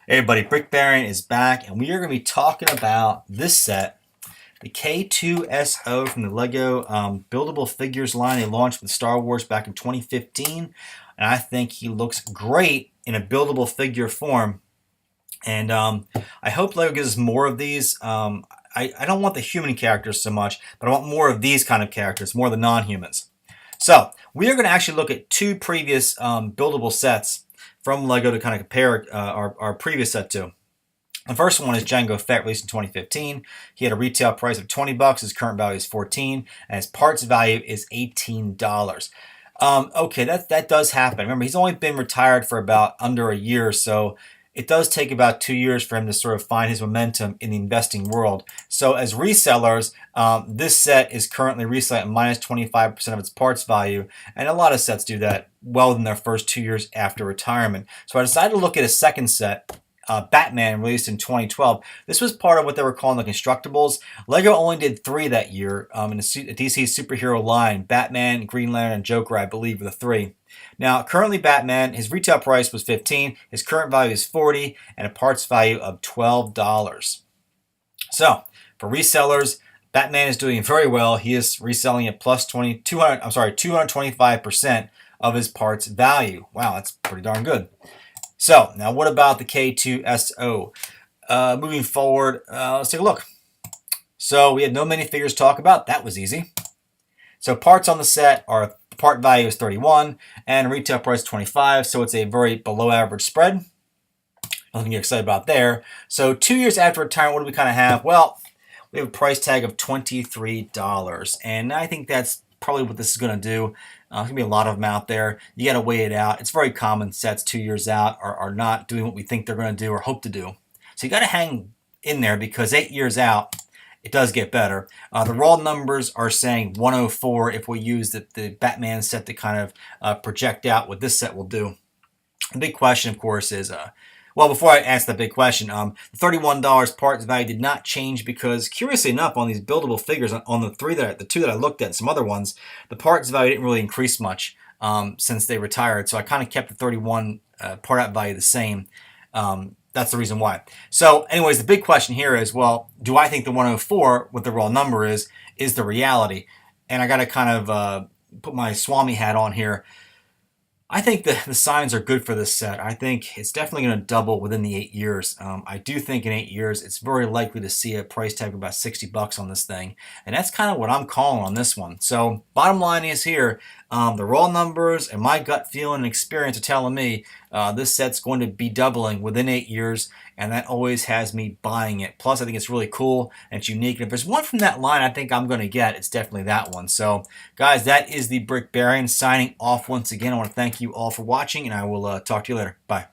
Hey everybody, Brick Baron is back, and we are going to be talking about this set, the K-2SO from the Lego Buildable Figures line. They launched with Star Wars back in 2015, and I think he looks great in a buildable figure form. And I hope Lego gives us more of these. I don't want the human characters so much, but I want more of these kind of characters, more of the non-humans. So we are going to actually look at two previous buildable sets from Lego to kind of compare our previous set to. The first one is Jango Fett, released in 2015. He had a retail price of $20. His current value is $14, and his parts value is $18. Okay, that does happen. Remember, he's only been retired for about under a year, so it does take about 2 years for him to sort of find his momentum in the investing world. So as resellers, this set is currently reselling at minus 25% of its parts value, and a lot of sets do that well in their first 2 years after retirement. So I decided to look at a second set, Batman, released in 2012. This was part of what they were calling the Constructables. Lego only did 3 that year in the DC superhero line. Batman, Green Lantern, and Joker, I believe, were the 3. Now, currently Batman, his retail price was $15, his current value is $40, and a parts value of $12. So, for resellers, Batman is doing very well. He is reselling at plus 225% of his parts value. Wow, that's pretty darn good. So, now what about the K-2SO? Moving forward, let's take a look. So, we had no minifigures to talk about. That was easy. So, parts on the set are, part value is 31 and retail price 25, so it's a very below average spread. Nothing to get excited about there. So 2 years after retirement, what do we kind of have? Well, we have a price tag of $23, and I think that's probably what this is going to do. There's going to be a lot of them out there. You got to weigh it out. It's very common sets 2 years out are not doing what we think they're going to do or hope to do. So you got to hang in there, because 8 years out, it does get better. The raw numbers are saying 104 if we use the Batman set to kind of project out what this set will do. The big question, of course, is, well, before I answer the big question, the $31 parts value did not change because, curiously enough, on these buildable figures, on the two that I looked at and some other ones, the parts value didn't really increase much since they retired. So I kind of kept the 31 part out value the same. That's the reason why. So anyways, the big question here is, well, do I think the 104, what the raw number is the reality? And I got to kind of put my Swami hat on here. I think the signs are good for this set. I think it's definitely going to double within the 8 years. I do think in 8 years, it's very likely to see a price tag of about $60 on this thing. And that's kind of what I'm calling on this one. So bottom line is here, the raw numbers and my gut feeling and experience are telling me this set's going to be doubling within 8 years, and that always has me buying it. Plus, I think it's really cool and it's unique. And if there's one from that line I think I'm going to get, it's definitely that one. So, guys, that is the Brick Baron signing off once again. I want to thank you all for watching, and I will talk to you later. Bye.